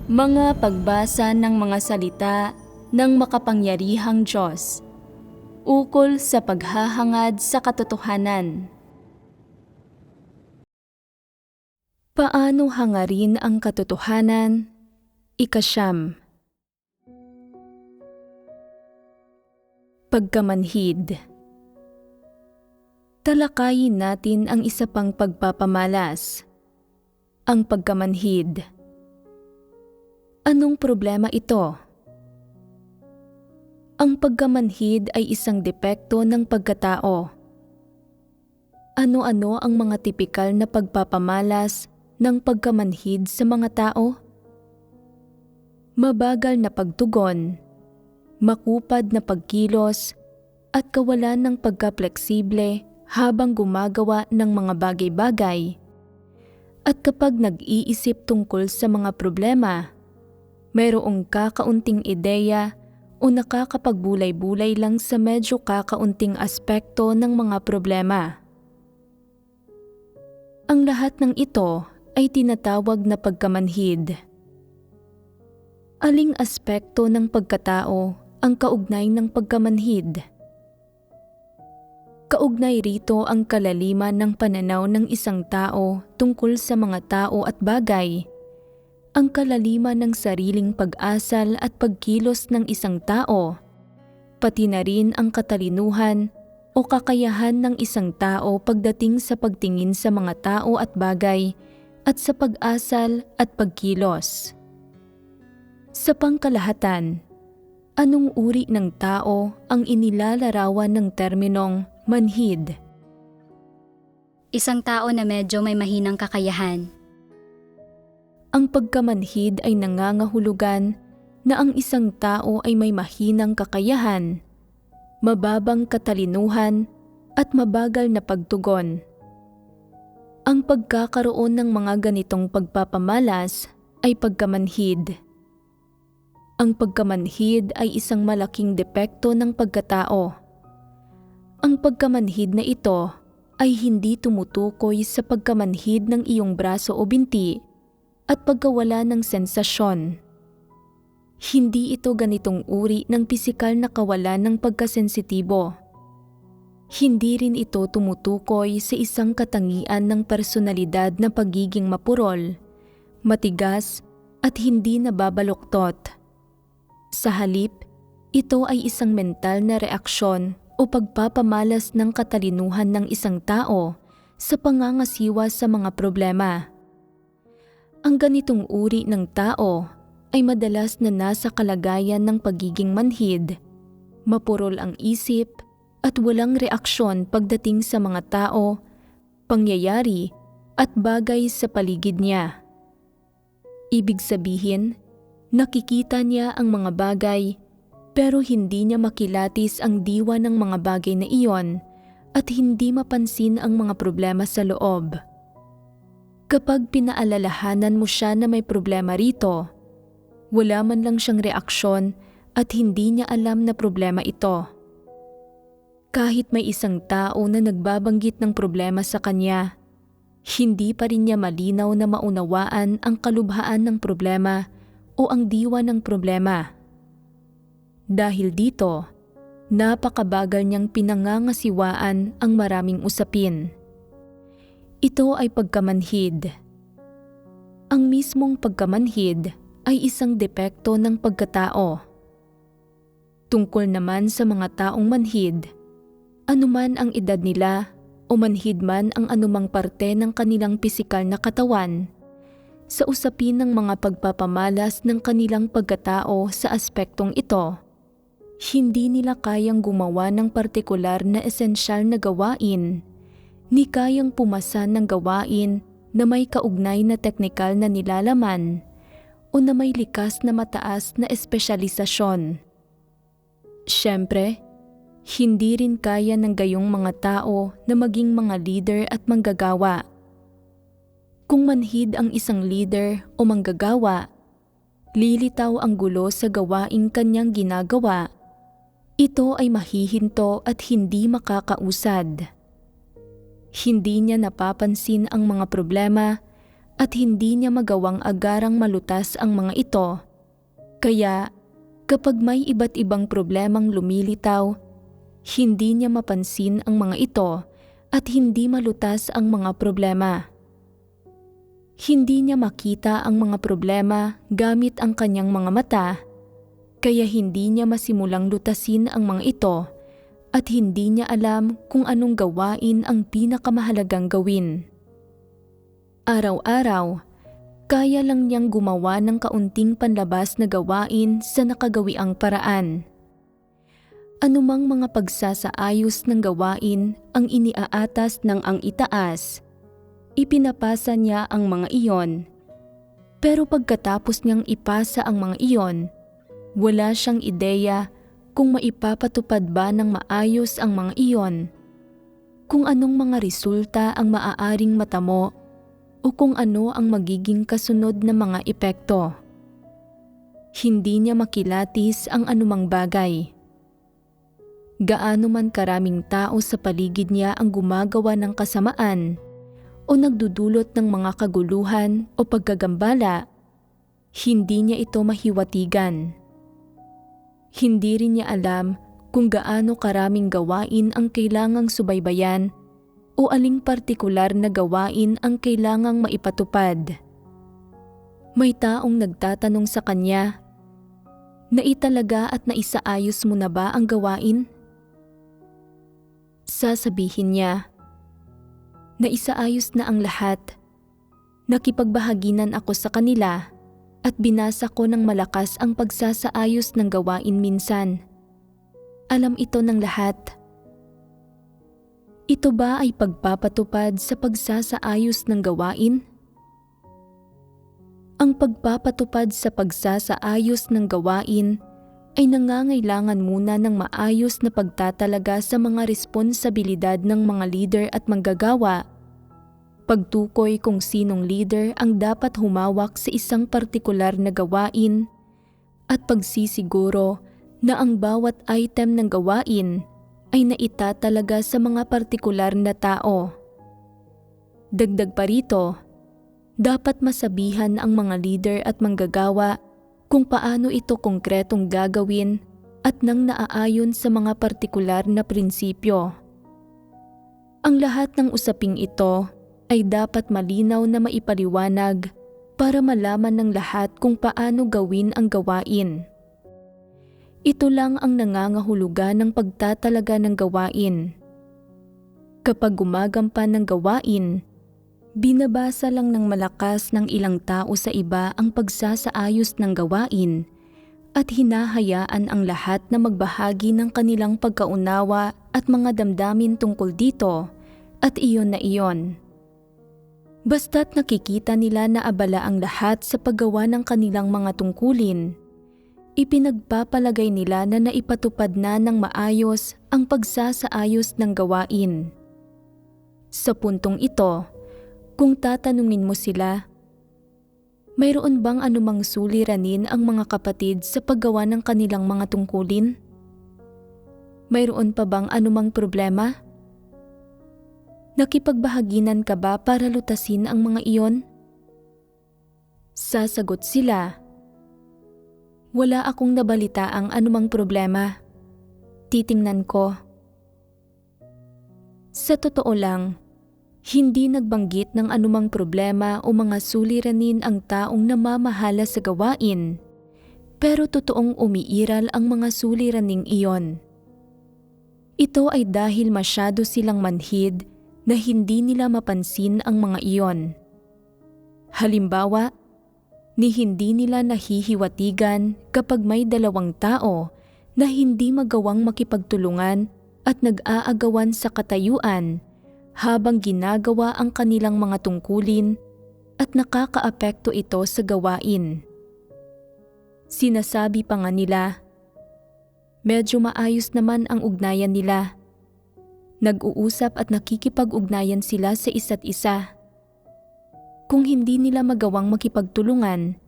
Mga pagbasa ng mga salita ng makapangyarihang Diyos, ukol sa paghahangad sa katotohanan. Paano hangarin ang katotohanan? Ikasyam. Pagkamanhid. Talakayin natin ang isa pang pagpapamalas, ang pagkamanhid. Anong problema ito? Ang pagkamanhid ay isang depekto ng pagkatao. Ano-ano ang mga tipikal na pagpapamalas ng pagkamanhid sa mga tao? Mabagal na pagtugon, makupad na pagkilos, at kawalan ng pagka-fleksible habang gumagawa ng mga bagay-bagay. At kapag nag-iisip tungkol sa mga problema, mayroong kakaunting ideya o nakakapagbulay-bulay lang sa medyo kakaunting aspekto ng mga problema. Ang lahat ng ito ay tinatawag na pagkamanhid. Aling aspekto ng pagkatao ang kaugnay ng pagkamanhid? Kaugnay rito ang kalaliman ng pananaw ng isang tao tungkol sa mga tao at bagay, ang kalaliman ng sariling pag-asal at pagkilos ng isang tao, pati na rin ang katalinuhan o kakayahan ng isang tao pagdating sa pagtingin sa mga tao at bagay at sa pag-asal at pagkilos. Sa pangkalahatan, anong uri ng tao ang inilalarawan ng terminong manhid? Isang tao na medyo may mahinang kakayahan. Ang pagkamanhid ay nangangahulugan na ang isang tao ay may mahinang kakayahan, mababang katalinuhan, at mabagal na pagtugon. Ang pagkakaroon ng mga ganitong pagpapamalas ay pagkamanhid. Ang pagkamanhid ay isang malaking depekto ng pagkatao. Ang pagkamanhid na ito ay hindi tumutukoy sa pagkamanhid ng iyong braso o binti at pagkawala ng sensasyon. Hindi ito ganitong uri ng pisikal na kawalan ng pagkasensitibo. Hindi rin ito tumutukoy sa isang katangian ng personalidad na pagiging mapurol, matigas at hindi nababaluktot. Sa halip, ito ay isang mental na reaksyon o pagpapamalas ng katalinuhan ng isang tao sa pangangasiwa sa mga problema. Ang ganitong uri ng tao ay madalas na nasa kalagayan ng pagiging manhid, mapurol ang isip at walang reaksyon pagdating sa mga tao, pangyayari at bagay sa paligid niya. Ibig sabihin, nakikita niya ang mga bagay pero hindi niya makilatis ang diwa ng mga bagay na iyon at hindi mapansin ang mga problema sa loob. Kapag pinaalalahanan mo siya na may problema rito, wala man lang siyang reaksyon at hindi niya alam na problema ito. Kahit may isang tao na nagbabanggit ng problema sa kanya, hindi pa rin niya malinaw na maunawaan ang kalubhaan ng problema o ang diwa ng problema. Dahil dito, napakabagal niyang pinangangasiwaan ang maraming usapin. Ito ay pagkamanhid. Ang mismong pagkamanhid ay isang depekto ng pagkatao. Tungkol naman sa mga taong manhid, anuman ang edad nila o manhid man ang anumang parte ng kanilang pisikal na katawan, sa usapin ng mga pagpapamalas ng kanilang pagkatao sa aspektong ito, hindi nila kayang gumawa ng partikular na esensyal na gawain, ni kayang pumasa ng gawain na may kaugnay na teknikal na nilalaman o na may likas na mataas na espesyalisasyon. Siyempre, hindi rin kaya ng gayong mga tao na maging mga leader at manggagawa. Kung manhid ang isang leader o manggagawa, lilitaw ang gulo sa gawaing kanyang ginagawa. Ito ay mahihinto at hindi makakausad. Hindi niya napapansin ang mga problema at hindi niya magawang agarang malutas ang mga ito. Kaya kapag may iba't ibang problemang lumilitaw, hindi niya mapansin ang mga ito at hindi malutas ang mga problema. Hindi niya makita ang mga problema gamit ang kanyang mga mata, kaya hindi niya masimulang lutasin ang mga ito at hindi niya alam kung anong gawain ang pinakamahalagang gawin. Araw-araw, kaya lang niyang gumawa ng kaunting panlabas na gawain sa nakagawiang paraan. Anumang mga pagsasaayos ng gawain ang iniaatas ng ang itaas, ipinapasa niya ang mga iyon. Pero pagkatapos niyang ipasa ang mga iyon, wala siyang ideya kung maipapatupad ba ng maayos ang mga iyon, kung anong mga resulta ang maaaring matamo o kung ano ang magiging kasunod na mga epekto. Hindi niya makilatis ang anumang bagay. Gaano man karaming tao sa paligid niya ang gumagawa ng kasamaan o nagdudulot ng mga kaguluhan o pagkagambala, hindi niya ito mahiwatigan. Hindi rin niya alam kung gaano karaming gawain ang kailangang subaybayan o aling partikular na gawain ang kailangang maipatupad. May taong nagtatanong sa kanya, "Naitalaga at naisaayos mo na ba ang gawain?" Sasabihin niya, "Naisaayos na ang lahat. Nakipagbahaginan ako sa kanila at binasa ko ng malakas ang pagsasaayos ng gawain minsan. Alam ito ng lahat." Ito ba ay pagpapatupad sa pagsasaayos ng gawain? Ang pagpapatupad sa pagsasaayos ng gawain ay nangangailangan muna ng maayos na pagtatalaga sa mga responsibilidad ng mga leader at manggagawa, pagtukoy kung sinong leader ang dapat humawak sa isang partikular na gawain, at pagsisiguro na ang bawat item ng gawain ay naitatalaga sa mga partikular na tao. Dagdag pa rito, dapat masabihan ang mga leader at manggagawa kung paano ito konkretong gagawin at nang naaayon sa mga partikular na prinsipyo. Ang lahat ng usaping ito ay dapat malinaw na maipaliwanag para malaman ng lahat kung paano gawin ang gawain. Ito lang ang nangangahulugan ng pagtatalaga ng gawain. Kapag gumagampan ng gawain, binabasa lang ng malakas ng ilang tao sa iba ang pagsasaayos ng gawain at hinahayaan ang lahat na magbahagi ng kanilang pagkaunawa at mga damdamin tungkol dito at iyon na iyon. Basta't nakikita nila na abala ang lahat sa paggawa ng kanilang mga tungkulin, ipinagpapalagay nila na naipatupad na ng maayos ang pagsasaayos ng gawain. Sa puntong ito, kung tatanungin mo sila, mayroon bang anumang suliranin ang mga kapatid sa paggawa ng kanilang mga tungkulin? Mayroon pa bang anumang problema? Nakipagbahaginan ka ba para lutasin ang mga iyon? Sasagot sila, "Wala akong nabalitaang anumang problema. Titingnan ko." Sa totoo lang, hindi nagbanggit ng anumang problema o mga suliranin ang taong namamahala sa gawain, pero totoong umiiral ang mga suliraning iyon. Ito ay dahil masyado silang manhid na hindi nila mapansin ang mga iyon. Halimbawa, hindi nila nahihiwatigan kapag may dalawang tao na hindi magawang makipagtulungan at nag-aagawan sa katayuan habang ginagawa ang kanilang mga tungkulin at nakakaapekto ito sa gawain. Sinasabi pa nga nila, medyo maayos naman ang ugnayan nila. Nag-uusap at nakikipag-ugnayan sila sa isa't isa. Kung hindi nila magawang makipagtulungan,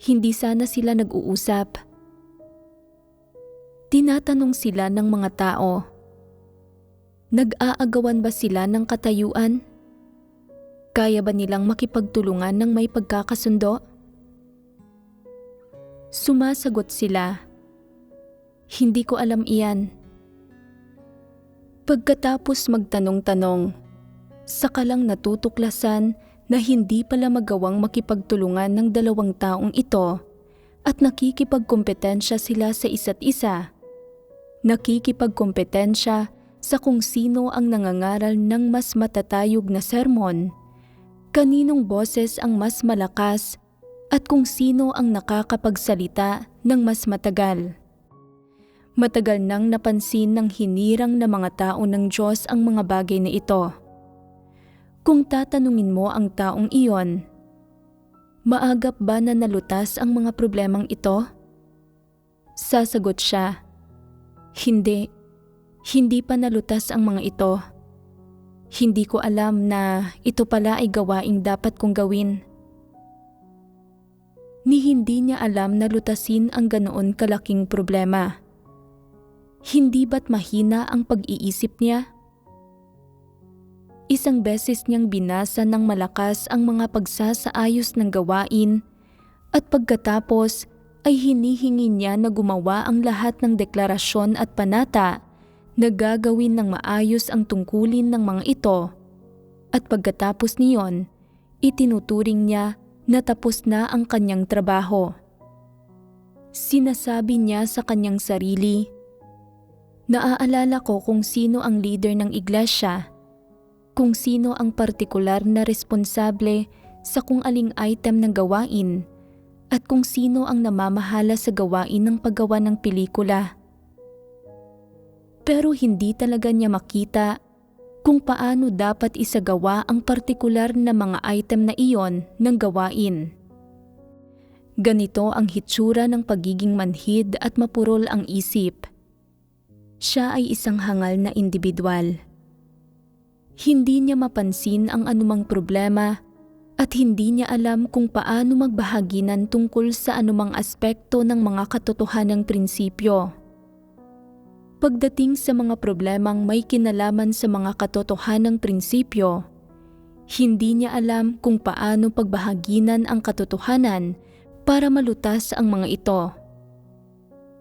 hindi sana sila nag-uusap. Tinatanong sila ng mga tao, nag-aagawan ba sila ng katayuan? Kaya ba nilang makipagtulungan ng may pagkakasundo? Sumasagot sila, "Hindi ko alam iyan." Pagkatapos magtanong-tanong, saka lang natutuklasan na hindi pala magawang makipagtulungan ng dalawang taong ito at nakikipagkompetensya sila sa isa't isa. Nakikipagkompetensya sa kung sino ang nangangaral ng mas matatayog na sermon, kaninong boses ang mas malakas at kung sino ang nakakapagsalita ng mas matagal. Matagal nang napansin ng hinirang na mga tao ng Diyos ang mga bagay na ito. Kung tatanungin mo ang taong iyon, maagap ba na nalutas ang mga problemang ito? Sasagot siya, "Hindi. Hindi pa nalutas ang mga ito. Hindi ko alam na ito pala ay gawaing dapat kong gawin." Ni hindi niya alam na lutasin ang ganoon kalaking problema. Hindi ba't mahina ang pag-iisip niya? Isang beses niyang binasa ng malakas ang mga pagsasaayos ng gawain at pagkatapos ay hinihingi niya na gumawa ang lahat ng deklarasyon at panata na gagawin ng maayos ang tungkulin ng mga ito at pagkatapos niyon, itinuturing niya na tapos na ang kanyang trabaho. Sinasabi niya sa kanyang sarili, "Naaalala ko kung sino ang leader ng iglesia, kung sino ang partikular na responsable sa kung aling item ng gawain, at kung sino ang namamahala sa gawain ng paggawa ng pelikula." Pero hindi talaga niya makita kung paano dapat isagawa ang partikular na mga item na iyon ng gawain. Ganito ang hitsura ng pagiging manhid at mapurol ang isip. Siya ay isang hangal na individual. Hindi niya mapansin ang anumang problema at hindi niya alam kung paano magbahaginan tungkol sa anumang aspekto ng mga katotohanang prinsipyo. Pagdating sa mga problemang may kinalaman sa mga katotohanang prinsipyo, hindi niya alam kung paano pagbahaginan ang katotohanan para malutas ang mga ito.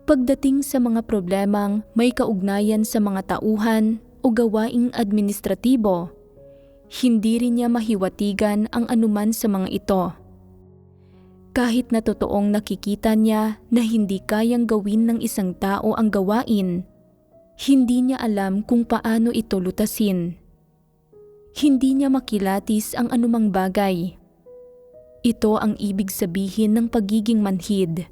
Pagdating sa mga problemang may kaugnayan sa mga tauhan o gawaing administratibo, hindi rin niya mahiwatigan ang anuman sa mga ito. Kahit na totoong nakikita niya na hindi kayang gawin ng isang tao ang gawain, hindi niya alam kung paano ito lutasin. Hindi niya makilatis ang anumang bagay. Ito ang ibig sabihin ng pagiging manhid.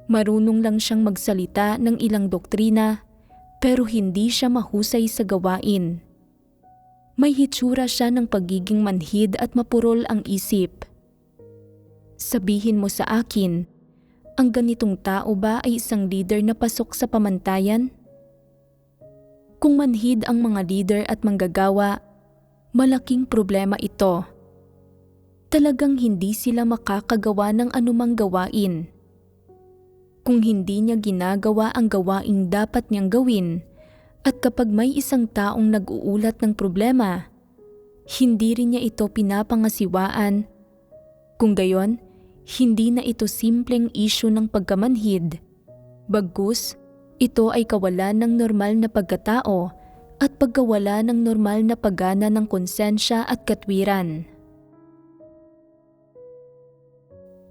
Marunong lang siyang magsalita ng ilang doktrina, pero hindi siya mahusay sa gawain. May hitsura siya ng pagiging manhid at mapurol ang isip. Sabihin mo sa akin, ang ganitong tao ba ay isang leader na pasok sa pamantayan? Kung manhid ang mga leader at manggagawa, malaking problema ito. Talagang hindi sila makakagawa ng anumang gawain. Kung hindi niya ginagawa ang gawaing dapat niyang gawin, at kapag may isang taong nag-uulat ng problema, hindi rin niya ito pinapangasiwaan. Kung gayon, hindi na ito simpleng issue ng pagkamanhid. Bagkus, ito ay kawalan ng normal na pagkatao at pagkawala ng normal na paggana ng konsensya at katwiran.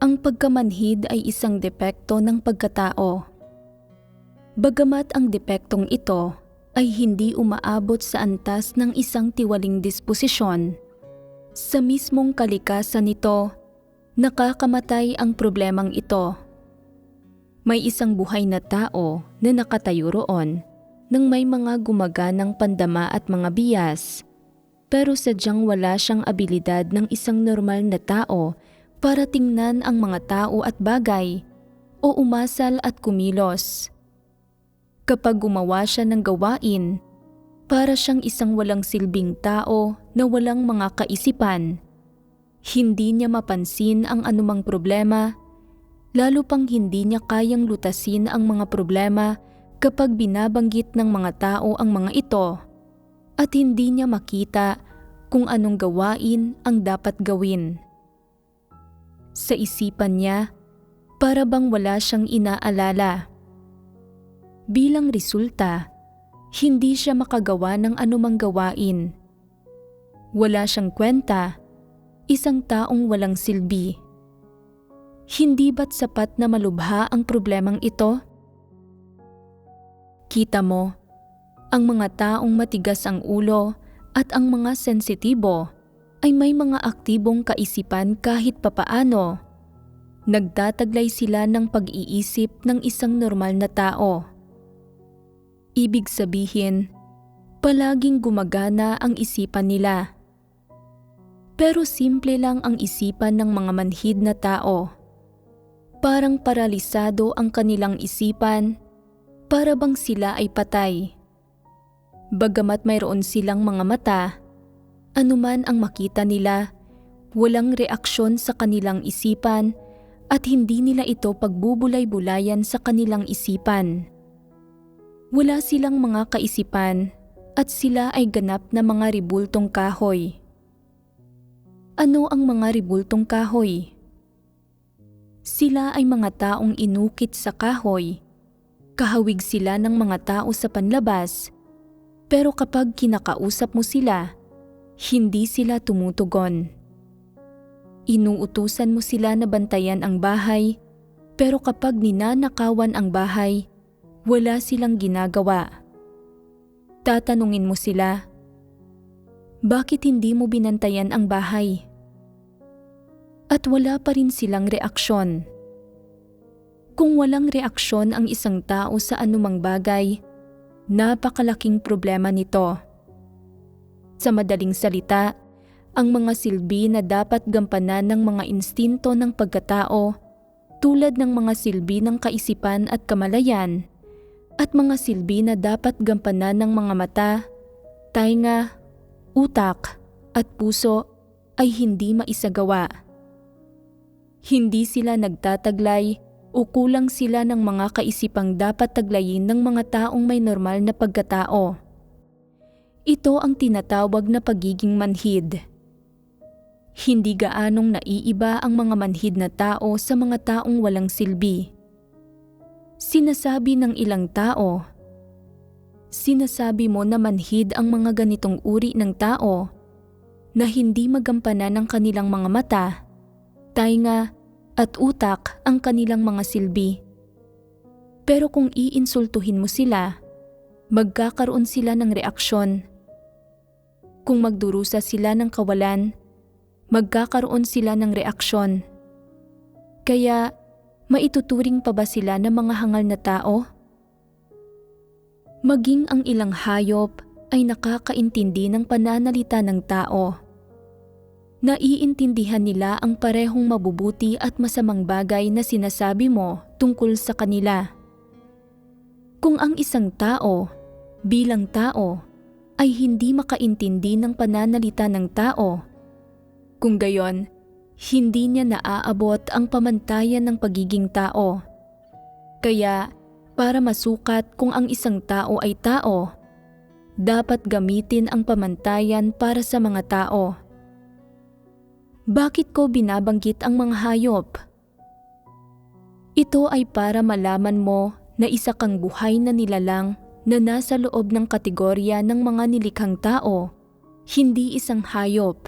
Ang pagkamanhid ay isang depekto ng pagkatao. Bagamat ang depektong ito ay hindi umaabot sa antas ng isang tiwaling disposisyon, sa mismong kalikasan nito, nakakamatay ang problemang ito. May isang buhay na tao na nakatayo roon nang may mga gumaganang pandama at mga biyas, pero sadyang wala siyang abilidad ng isang normal na tao para tingnan ang mga tao at bagay o umasal at kumilos. Kapag gumawa siya ng gawain, para siyang isang walang silbing tao na walang mga kaisipan. Hindi niya mapansin ang anumang problema, lalo pang hindi niya kayang lutasin ang mga problema kapag binabanggit ng mga tao ang mga ito, at hindi niya makita kung anong gawain ang dapat gawin. Sa isipan niya, para bang wala siyang inaalala. Bilang resulta, hindi siya makagawa ng anumang gawain. Wala siyang kwenta, isang taong walang silbi. Hindi ba't sapat na malubha ang problemang ito? Kita mo, ang mga taong matigas ang ulo at ang mga sensitibo ay may mga aktibong kaisipan kahit papaano. Nagtataglay sila ng pag-iisip ng isang normal na tao. Ibig sabihin, palaging gumagana ang isipan nila. Pero simple lang ang isipan ng mga manhid na tao. Parang paralisado ang kanilang isipan, para bang sila ay patay. Bagamat mayroon silang mga mata, anuman ang makita nila, walang reaksyon sa kanilang isipan at hindi nila ito pagbubulay-bulayan sa kanilang isipan. Wala silang mga kaisipan at sila ay ganap na mga ribultong kahoy. Ano ang mga ribultong kahoy? Sila ay mga taong inukit sa kahoy. Kahawig sila ng mga tao sa panlabas. Pero kapag kinakausap mo sila, hindi sila tumutugon. Inuutusan mo sila na bantayan ang bahay, pero kapag ninanakawan ang bahay, wala silang ginagawa. Tatanungin mo sila, bakit hindi mo binantayan ang bahay? At wala pa rin silang reaksyon. Kung walang reaksyon ang isang tao sa anumang bagay, napakalaking problema nito. Sa madaling salita, ang mga silbi na dapat gampanan ng mga instinto ng pagkatao, tulad ng mga silbi ng kaisipan at kamalayan, at mga silbi na dapat gampanan ng mga mata, tainga, utak, at puso ay hindi maisagawa. Hindi sila nagtataglay o kulang sila ng mga kaisipang dapat taglayin ng mga taong may normal na pagkatao. Ito ang tinatawag na pagiging manhid. Hindi gaanong naiiba ang mga manhid na tao sa mga taong walang silbi. Sinasabi ng ilang tao, sinasabi mo na manhid ang mga ganitong uri ng tao na hindi magampanan ng kanilang mga mata, tainga, at utak ang kanilang mga silbi. Pero kung iinsultuhin mo sila, magkakaroon sila ng reaksyon. Kung magdurusa sila ng kawalan, magkakaroon sila ng reaksyon. Kaya, maituturing pa ba sila na mga hangal na tao? Maging ang ilang hayop ay nakakaintindi ng pananalita ng tao. Naiintindihan nila ang parehong mabubuti at masamang bagay na sinasabi mo tungkol sa kanila. Kung ang isang tao, bilang tao, ay hindi makaintindi ng pananalita ng tao, kung gayon, hindi niya naaabot ang pamantayan ng pagiging tao. Kaya, para masukat kung ang isang tao ay tao, dapat gamitin ang pamantayan para sa mga tao. Bakit ko binabanggit ang mga hayop? Ito ay para malaman mo na isa kang buhay na nilalang na nasa loob ng kategorya ng mga nilikhang tao, hindi isang hayop.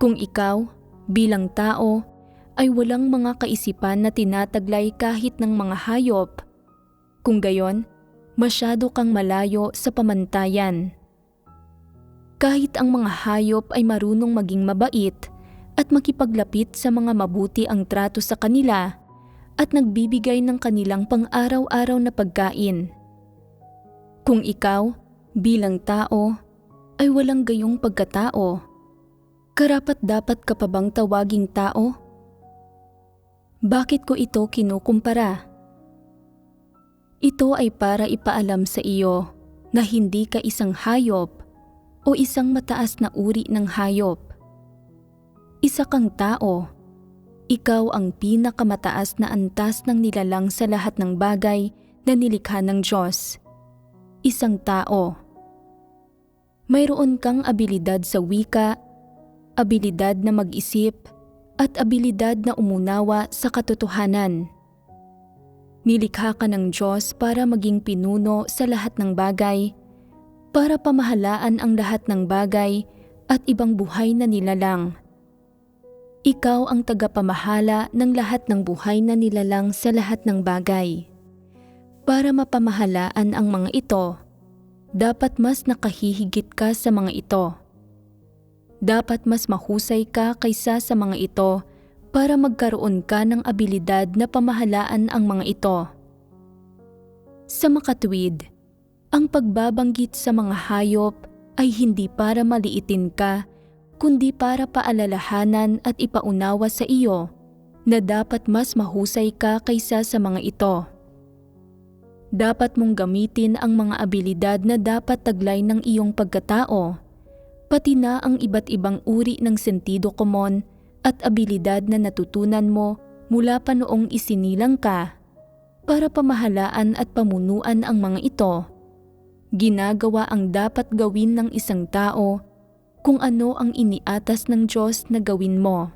Kung ikaw, bilang tao, ay walang mga kaisipan na tinataglay kahit ng mga hayop, kung gayon, masyado kang malayo sa pamantayan. Kahit ang mga hayop ay marunong maging mabait at makipaglapit sa mga mabuti ang trato sa kanila at nagbibigay ng kanilang pang-araw-araw na pagkain. Kung ikaw, bilang tao, ay walang gayong pagkatao, karapat-dapat ka pa bang tawaging tao? Bakit ko ito kinukumpara? Ito ay para ipaalam sa iyo na hindi ka isang hayop o isang mataas na uri ng hayop. Isa kang tao. Ikaw ang pinakamataas na antas ng nilalang sa lahat ng bagay na nilikha ng Diyos. Isang tao. Mayroon kang abilidad sa wika, abilidad na mag-isip, at abilidad na umunawa sa katotohanan. Nilikha ka ng Diyos para maging pinuno sa lahat ng bagay, para pamahalaan ang lahat ng bagay at ibang buhay na nilalang. Ikaw ang tagapamahala ng lahat ng buhay na nilalang sa lahat ng bagay. Para mapamahalaan ang mga ito, dapat mas nakahihigit ka sa mga ito. Dapat mas mahusay ka kaysa sa mga ito para magkaroon ka ng abilidad na pamahalaan ang mga ito. Sa makatuwid, ang pagbabanggit sa mga hayop ay hindi para maliitin ka, kundi para paalalahanan at ipaunawa sa iyo na dapat mas mahusay ka kaysa sa mga ito. Dapat mong gamitin ang mga abilidad na dapat taglay ng iyong pagkatao, pati na ang iba't ibang uri ng sentido komon at abilidad na natutunan mo mula pa noong isinilang ka para pamahalaan at pamunuan ang mga ito. Ginagawa ang dapat gawin ng isang tao kung ano ang iniatas ng Diyos na gawin mo.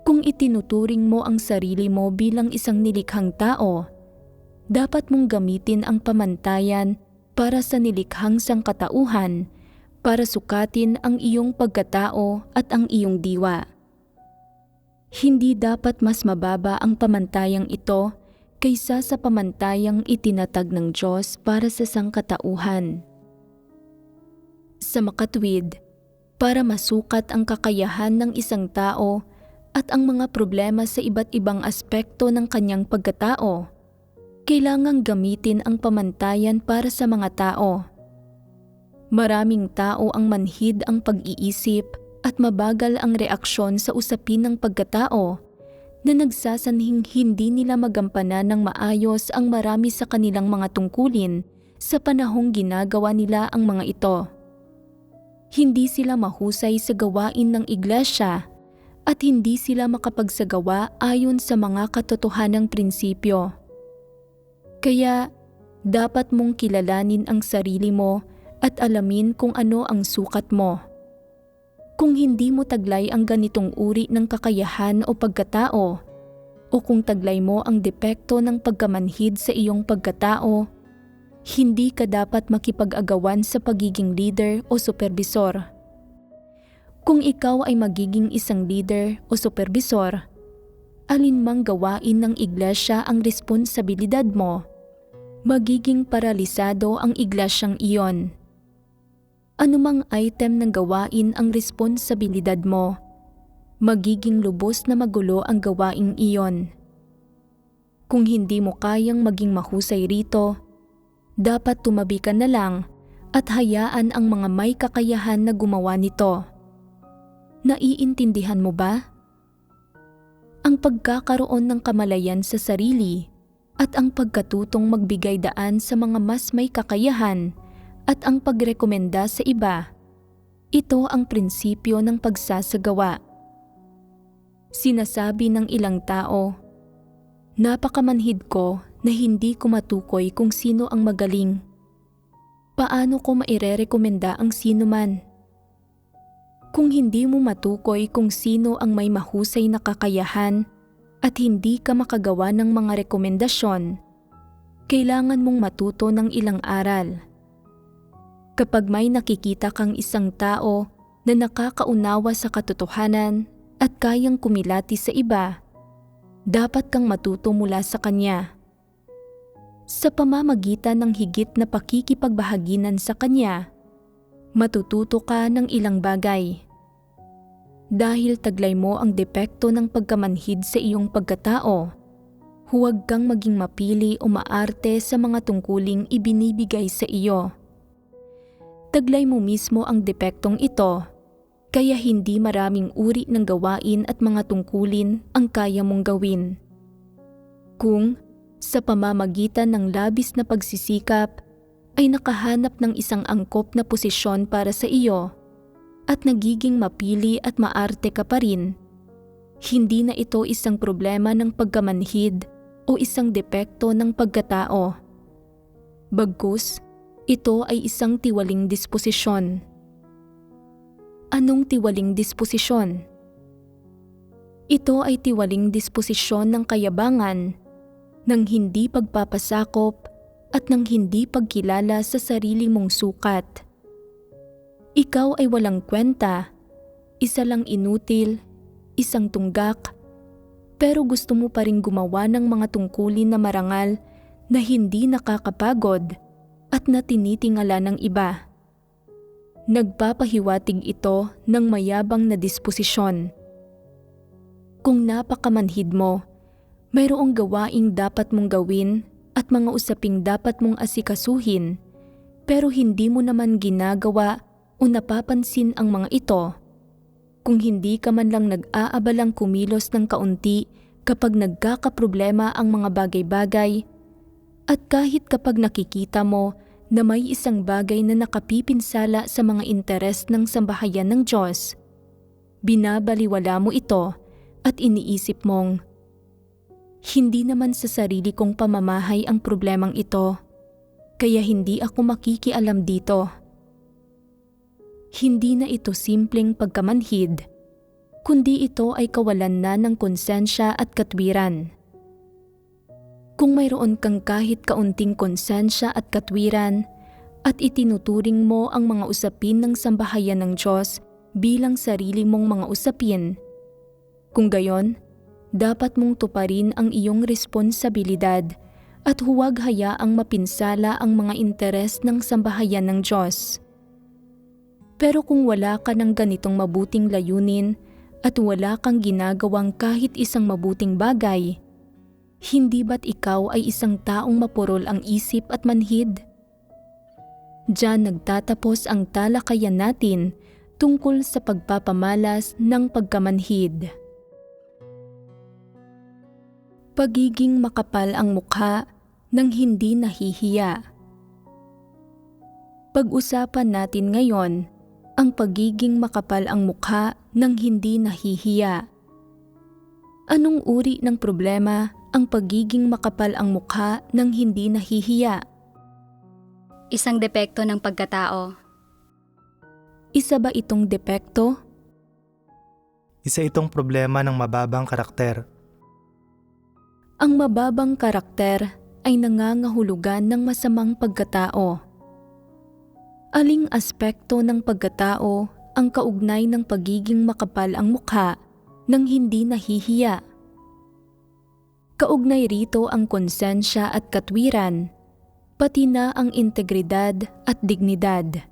Kung itinuturing mo ang sarili mo bilang isang nilikhang tao, dapat mong gamitin ang pamantayan para sa nilikhang sangkatauhan para sukatin ang iyong pagkatao at ang iyong diwa. Hindi dapat mas mababa ang pamantayang ito kaysa sa pamantayang itinatag ng Diyos para sa sangkatauhan. Sa makatwid, para masukat ang kakayahan ng isang tao at ang mga problema sa iba't ibang aspekto ng kanyang pagkatao, kailangang gamitin ang pamantayan para sa mga tao. Maraming tao ang manhid ang pag-iisip at mabagal ang reaksyon sa usapin ng pagkatao na nagsasanhing hindi nila magampanan ng maayos ang marami sa kanilang mga tungkulin sa panahong ginagawa nila ang mga ito. Hindi sila mahusay sa gawain ng iglesia at hindi sila makapagsagawa ayon sa mga katotohanang prinsipyo. Kaya, dapat mong kilalanin ang sarili mo at alamin kung ano ang sukat mo. Kung hindi mo taglay ang ganitong uri ng kakayahan o pagkatao, o kung taglay mo ang depekto ng pagkamanhid sa iyong pagkatao, hindi ka dapat makipag-agawan sa pagiging leader o supervisor. Kung ikaw ay magiging isang leader o supervisor, alinmang gawain ng iglesia ang responsibilidad mo, magiging paralisado ang iglesyang iyon. Anumang item ng gawain ang responsibilidad mo, magiging lubos na magulo ang gawaing iyon. Kung hindi mo kayang maging mahusay rito, dapat tumabi ka na lang at hayaan ang mga may kakayahan na gumawa nito. Naiintindihan mo ba? Ang pagkakaroon ng kamalayan sa sarili at ang pagkatutong magbigay daan sa mga mas may kakayahan at ang pagrekomenda sa iba, ito ang prinsipyo ng pagsasagawa. Sinasabi ng ilang tao, "Napakamanhid ko na hindi ko matukoy kung sino ang magaling. Paano ko mairerekomenda ang sino man?" Kung hindi mo matukoy kung sino ang may mahusay na kakayahan at hindi ka makagawa ng mga rekomendasyon, kailangan mong matuto ng ilang aral. Kapag may nakikita kang isang tao na nakakaunawa sa katotohanan at kayang kumilati sa iba, dapat kang matuto mula sa kanya. Sa pamamagitan ng higit na pakikipagbahaginan sa kanya, matututo ka ng ilang bagay. Dahil taglay mo ang depekto ng pagkamanhid sa iyong pagkatao, huwag kang maging mapili o maarte sa mga tungkuling ibinibigay sa iyo. Taglay mo mismo ang depektong ito, kaya hindi maraming uri ng gawain at mga tungkulin ang kaya mong gawin. Kung, sa pamamagitan ng labis na pagsisikap, ay nakahanap ng isang angkop na posisyon para sa iyo at nagiging mapili at maarte ka pa rin, hindi na ito isang problema ng pagkamanhid o isang depekto ng pagkatao. Bagkus, Ito ay isang tiwaling disposisyon. Anong tiwaling disposisyon? Ito ay tiwaling disposisyon ng kayabangan, ng hindi pagpapasakop at ng hindi pagkilala sa sarili mong sukat. Ikaw ay walang kwenta, isa lang inutil, isang tunggak, pero gusto mo pa rin gumawa ng mga tungkulin na marangal na hindi nakakapagod at na tinitingala ng iba. Nagpapahiwatig ito ng mayabang na disposisyon. Kung napakamanhid mo, mayroong gawaing dapat mong gawin at mga usaping dapat mong asikasuhin, pero hindi mo naman ginagawa o napapansin ang mga ito. Kung hindi ka man lang nag-aabalang kumilos ng kaunti kapag nagkakaproblema ang mga bagay-bagay, at kahit kapag nakikita mo na may isang bagay na nakapipinsala sa mga interes ng sambahayan ng Diyos, binabaliwala mo ito at iniisip mong, hindi naman sa sarili kong pamamahay ang problemang ito, kaya hindi ako makikialam dito. Hindi na ito simpleng pagkamanhid, kundi ito ay kawalan na ng konsensya at katwiran. Kung mayroon kang kahit kaunting konsensya at katwiran at itinuturing mo ang mga usapin ng sambahayan ng Diyos bilang sarili mong mga usapin, kung gayon, dapat mong tuparin ang iyong responsibilidad at huwag hayaang mapinsala ang mga interes ng sambahayan ng Diyos. Pero kung wala ka ng ganitong mabuting layunin at wala kang ginagawang kahit isang mabuting bagay, hindi ba't ikaw ay isang taong mapurol ang isip at manhid? Diyan nagtatapos ang talakayan natin tungkol sa pagpapamalas ng pagkamanhid. Pagiging makapal ang mukha nang hindi nahihiya. Pag-usapan natin ngayon ang pagiging makapal ang mukha nang hindi nahihiya. Anong uri ng problema ang pagiging makapal ang mukha nang hindi nahihiya? Isang depekto ng pagkatao. Isa ba itong depekto? Isa itong problema ng mababang karakter. Ang mababang karakter ay nangangahulugan ng masamang pagkatao. Aling aspekto ng pagkatao ang kaugnay ng pagiging makapal ang mukha nang hindi nahihiya? Kaugnay rito ang konsensya at katwiran, pati na ang integridad at dignidad.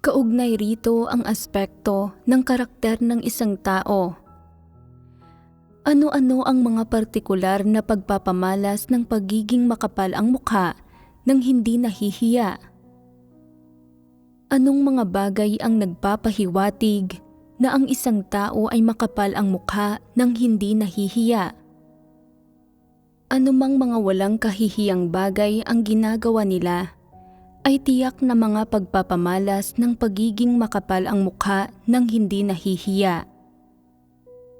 Kaugnay rito ang aspekto ng karakter ng isang tao. Ano-ano ang mga partikular na pagpapamalas ng pagiging makapal ang mukha nang hindi nahihiya? Anong mga bagay ang nagpapahiwatig na ang isang tao ay makapal ang mukha nang hindi nahihiya? Anumang mga walang kahihiyang bagay ang ginagawa nila ay tiyak na mga pagpapamalas ng pagiging makapal ang mukha nang hindi nahihiya.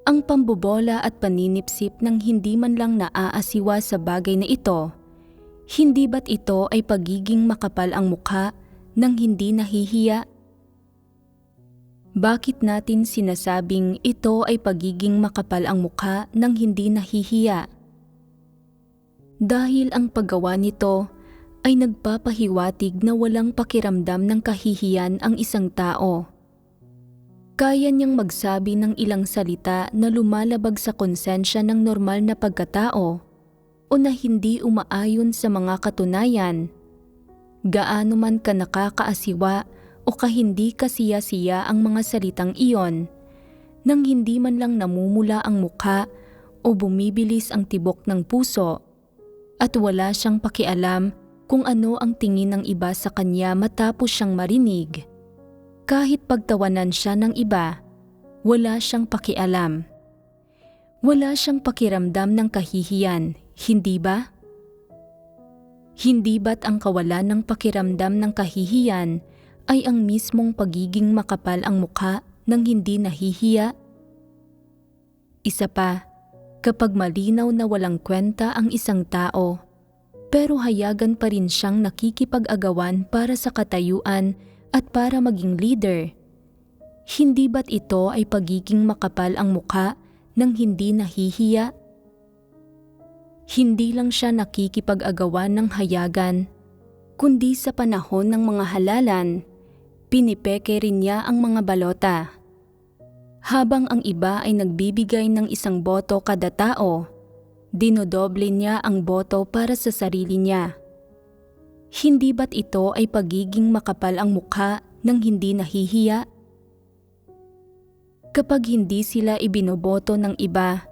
Ang pambobola at paninipsip ng hindi man lang naaasiwa sa bagay na ito, hindi ba't ito ay pagiging makapal ang mukha nang hindi nahihiya? Bakit natin sinasabing ito ay pagiging makapal ang mukha nang hindi nahihiya? Dahil ang paggawa nito ay nagpapahiwatig na walang pakiramdam ng kahihiyan ang isang tao. Kaya niyang magsabi ng ilang salita na lumalabag sa konsensya ng normal na pagkatao o na hindi umaayon sa mga katunayan. Gaano man ka nakakaasiwa o kahindi kasiya-siya ang mga salitang iyon, nang hindi man lang namumula ang mukha o bumibilis ang tibok ng puso, at wala siyang pakialam kung ano ang tingin ng iba sa kanya matapos siyang marinig. Kahit pagtawanan siya ng iba, wala siyang pakialam. Wala siyang pakiramdam ng kahihiyan, hindi ba? Hindi ba't ang kawalan ng pakiramdam ng kahihiyan ay ang mismong pagiging makapal ang mukha nang hindi nahihiya? Isa pa, kapag malinaw na walang kwenta ang isang tao, pero hayagan pa rin siyang nakikipag-agawan para sa katayuan at para maging leader. Hindi ba't ito ay pagiging makapal ang mukha nang hindi nahihiya? Hindi lang siya nakikipag-agawan ng hayagan, kundi sa panahon ng mga halalan, pinipeke rin niya ang mga balota. Habang ang iba ay nagbibigay ng 1 boto kada tao, dinodoble niya ang boto para sa sarili niya. Hindi ba't ito ay pagiging makapal ang mukha nang hindi nahihiya? Kapag hindi sila ibinoboto ng iba,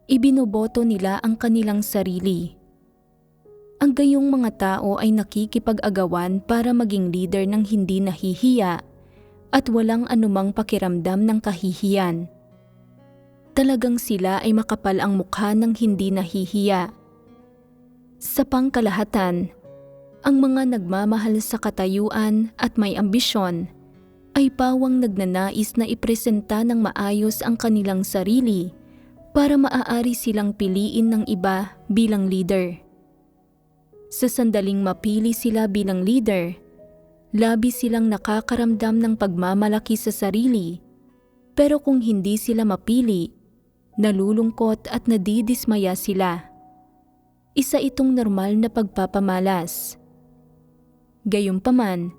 ibinoboto nila ang kanilang sarili. Ang gayong mga tao ay nakikipag-agawan para maging leader ng hindi nahihiya at walang anumang pakiramdam ng kahihiyan. Talagang sila ay makapal ang mukha ng hindi nahihiya. Sa pangkalahatan, ang mga nagmamahal sa katayuan at may ambisyon ay pawang nagnanais na ipresenta ng maayos ang kanilang sarili para maaari silang piliin ng iba bilang leader. Sa sandaling mapili sila bilang leader, labis silang nakakaramdam ng pagmamalaki sa sarili, pero kung hindi sila mapili, nalulungkot at nadidismaya sila. Isa itong normal na pagpapamalas. Gayunpaman,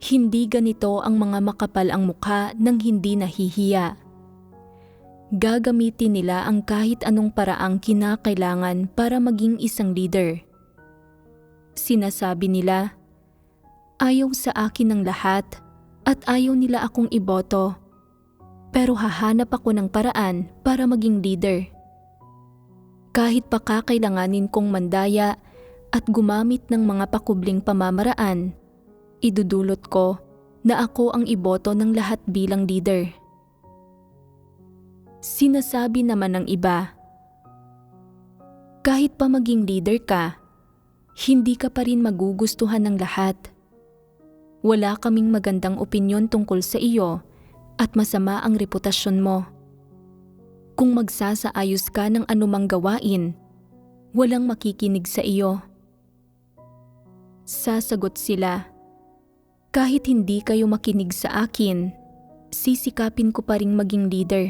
hindi ganito ang mga makapal ang mukha ng hindi nahihiya. Gagamitin nila ang kahit anong paraang kinakailangan para maging isang leader. Sinasabi nila, ayaw sa akin ng lahat at ayaw nila akong iboto, pero hahanap ako ng paraan para maging leader. Kahit pa kakailanganin kong mandaya at gumamit ng mga pakubling pamamaraan, idudulot ko na ako ang iboto ng lahat bilang leader. Sinasabi naman ng iba, kahit pa maging leader ka, hindi ka pa rin magugustuhan ng lahat. Wala kaming magandang opinyon tungkol sa iyo at masama ang reputasyon mo. Kung magsasaayos ka ng anumang gawain, walang makikinig sa iyo. Sasagot sila, kahit hindi kayo makinig sa akin, sisikapin ko pa ring maging leader.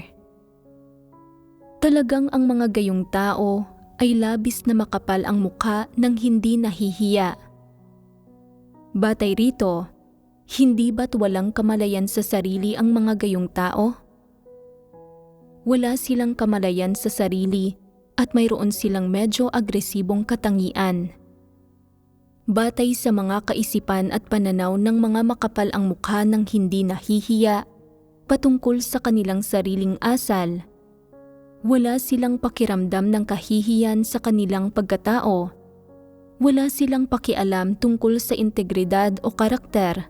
Talagang ang mga gayong tao ay labis na makapal ang mukha ng hindi nahihiya. Batay rito, hindi ba't walang kamalayan sa sarili ang mga gayong tao? Wala silang kamalayan sa sarili at mayroon silang medyo agresibong katangian. Batay sa mga kaisipan at pananaw ng mga makapal ang mukha ng hindi nahihiya patungkol sa kanilang sariling asal, wala silang pakiramdam ng kahihiyan sa kanilang pagkatao. Wala silang pakialam tungkol sa integridad o karakter.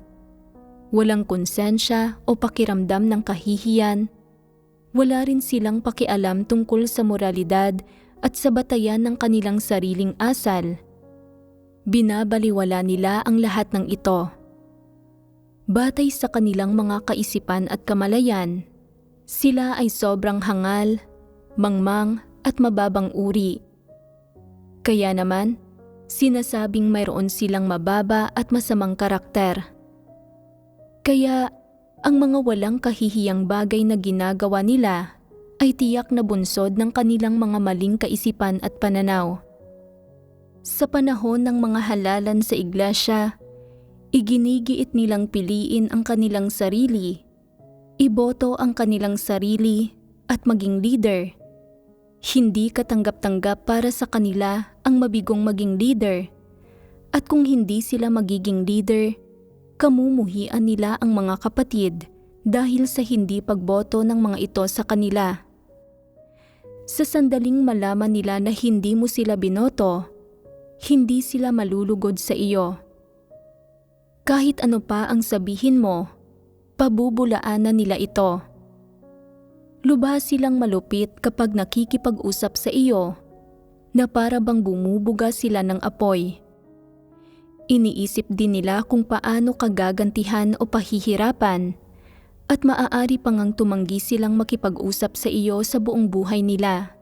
Walang konsensya o pakiramdam ng kahihiyan. Wala rin silang pakialam tungkol sa moralidad at sa batayan ng kanilang sariling asal. Binabaliwala nila ang lahat ng ito. Batay sa kanilang mga kaisipan at kamalayan, sila ay sobrang hangal, mangmang at mababang uri. Kaya naman, sinasabing mayroon silang mababa at masamang karakter. Kaya, ang mga walang kahihiyang bagay na ginagawa nila ay tiyak na bunsod ng kanilang mga maling kaisipan at pananaw. Sa panahon ng mga halalan sa iglesia, iginigiit nilang piliin ang kanilang sarili, iboto ang kanilang sarili at maging leader. Hindi katanggap-tanggap para sa kanila ang mabigong maging leader. At kung hindi sila magiging leader, kamumuhian nila ang mga kapatid dahil sa hindi pagboto ng mga ito sa kanila. Sa sandaling malaman nila na hindi mo sila binoto, hindi sila malulugod sa iyo. Kahit ano pa ang sabihin mo, pabubulaanan nila ito. Lubha silang malupit kapag nakikipag-usap sa iyo na para bang bumubuga sila ng apoy. Iniisip din nila kung paano ka gagantihan o pahihirapan at maaari pang tumanggi silang makipag-usap sa iyo sa buong buhay nila.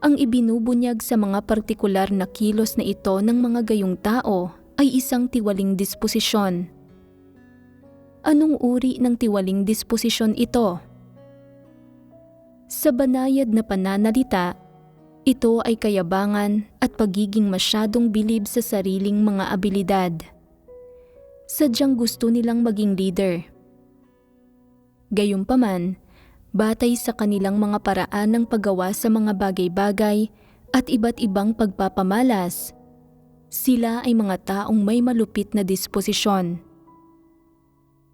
Ang ibinubunyag sa mga partikular na kilos na ito ng mga gayong tao ay isang tiwaling disposisyon. Anong uri ng tiwaling disposisyon ito? Sa banayad na pananalita, ito ay kayabangan at pagiging masyadong bilib sa sariling mga abilidad. Sadyang gusto nilang maging leader. Gayunpaman, batay sa kanilang mga paraan ng paggawa sa mga bagay-bagay at iba't ibang pagpapamalas, sila ay mga taong may malupit na disposisyon.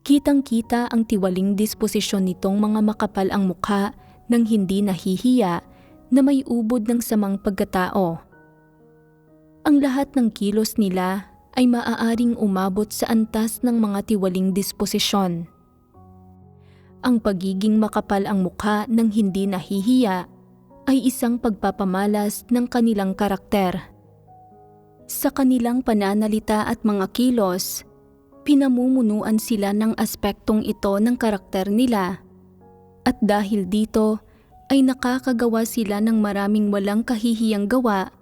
Kitang-kita ang tiwaling disposisyon nitong mga makapal ang mukha nang hindi nahihiya na may ubod ng samang pagkatao. Ang lahat ng kilos nila ay maaaring umabot sa antas ng mga tiwaling disposisyon. Ang pagiging makapal ang mukha ng hindi nahihiya ay isang pagpapamalas ng kanilang karakter. Sa kanilang pananalita at mga kilos, pinamumunuan sila ng aspektong ito ng karakter nila, at dahil dito ay nakakagawa sila ng maraming walang kahihiyang gawa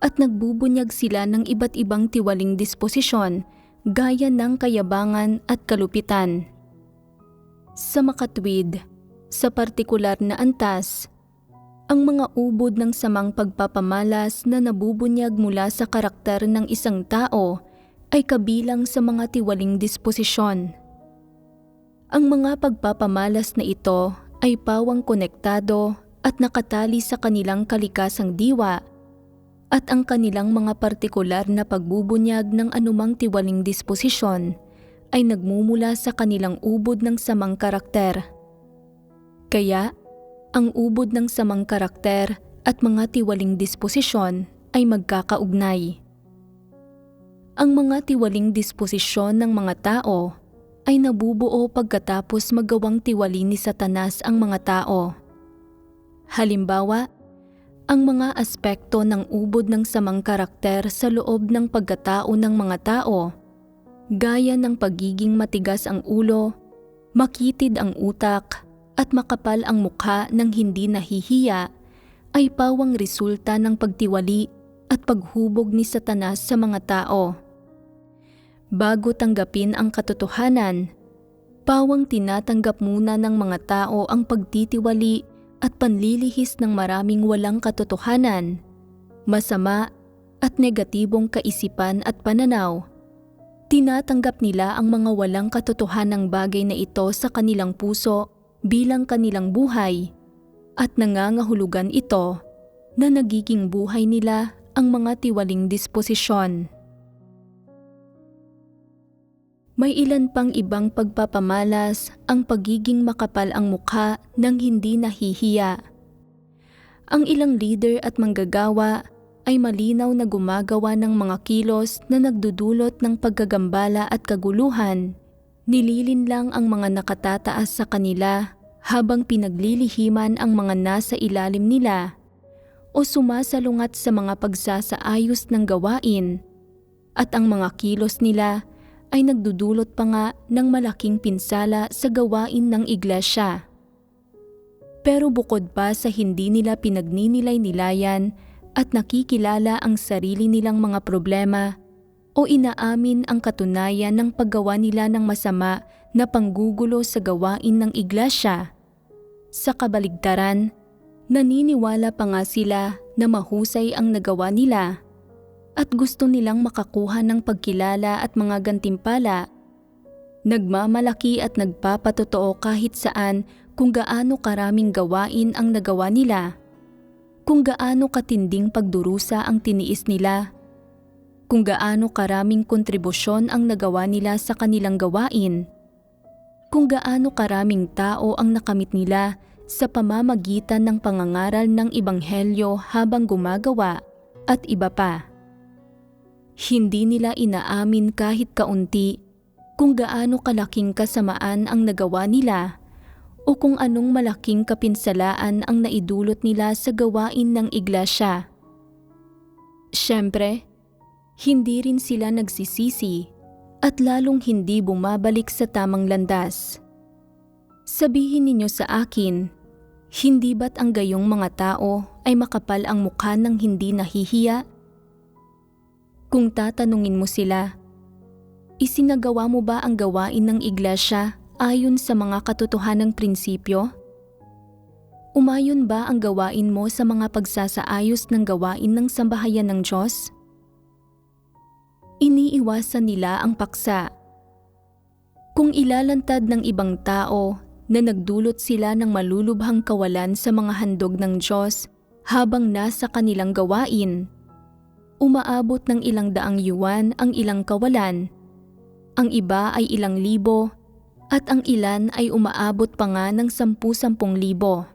at nagbubunyag sila ng iba't ibang tiwaling disposisyon gaya ng kayabangan at kalupitan. Sa makatwid, sa partikular na antas, ang mga ubod ng samang pagpapamalas na nabubunyag mula sa karakter ng isang tao ay kabilang sa mga tiwaling disposisyon. Ang mga pagpapamalas na ito ay pawang konektado at nakatali sa kanilang kalikasang diwa, at ang kanilang mga partikular na pagbubunyag ng anumang tiwaling disposisyon ay nagmumula sa kanilang ubod ng samang karakter. Kaya, ang ubod ng samang karakter at mga tiwaling disposisyon ay magkakaugnay. Ang mga tiwaling disposisyon ng mga tao ay nabubuo pagkatapos magawang tiwali ni Satanas ang mga tao. Halimbawa, ang mga aspekto ng ubod ng samang karakter sa loob ng pagkatao ng mga tao, gaya ng pagiging matigas ang ulo, makitid ang utak, at makapal ang mukha ng hindi nahihiya, ay pawang resulta ng pagtiwali at paghubog ni Satanas sa mga tao. Bago tanggapin ang katotohanan, pawang tinatanggap muna ng mga tao ang pagtitiwali at panlilihis ng maraming walang katotohanan, masama at negatibong kaisipan at pananaw. Tinatanggap nila ang mga walang katotohanang bagay na ito sa kanilang puso bilang kanilang buhay, at nangangahulugan ito na nagiging buhay nila ang mga tiwaling disposisyon. May ilan pang ibang pagpapamalas ang pagiging makapal ang mukha ng hindi nahihiya. Ang ilang leader at manggagawa ay malinaw na gumagawa ng mga kilos na nagdudulot ng paggagambala at kaguluhan. Nililin lang ang mga nakatataas sa kanila habang pinaglilihiman ang mga nasa ilalim nila o sumasalungat sa mga pagsasaayos ng gawain, at ang mga kilos nila ay nagdudulot pa nga ng malaking pinsala sa gawain ng iglesia. Pero bukod pa sa hindi nila pinagninilay-nilayan at nakikilala ang sarili nilang mga problema o inaamin ang katunayan ng paggawa nila ng masama na panggugulo sa gawain ng iglesia, sa kabaligtaran, naniniwala pa nga sila na mahusay ang nagawa nila at gusto nilang makakuha ng pagkilala at mga gantimpala. Nagmamalaki at nagpapatotoo kahit saan kung gaano karaming gawain ang nagawa nila, kung gaano katinding pagdurusa ang tiniis nila, kung gaano karaming kontribusyon ang nagawa nila sa kanilang gawain, kung gaano karaming tao ang nakamit nila sa pamamagitan ng pangangaral ng Ebanghelyo habang gumagawa, at iba pa. Hindi nila inaamin kahit kaunti kung gaano kalaking kasamaan ang nagawa nila o kung anong malaking kapinsalaan ang naidulot nila sa gawain ng iglesia. Siyempre, hindi rin sila nagsisisi at lalong hindi bumabalik sa tamang landas. Sabihin ninyo sa akin, Hindi ba't ang gayong mga tao ay makapal ang mukha ng hindi nahihiya? Kung tatanungin mo sila, isinagawa mo ba ang gawain ng iglesia ayon sa mga katotohanang prinsipyo? Umayon ba ang gawain mo sa mga pagsasaayos ng gawain ng sambahayan ng Diyos? Iniiwasan nila ang paksa. Kung ilalantad ng ibang tao na nagdulot sila ng malulubhang kawalan sa mga handog ng Diyos habang nasa kanilang gawain, umaabot ng ilang daang yuan ang ilang kawalan, ang iba ay ilang libo, at ang ilan ay umaabot pa nga ng 10,000 libo.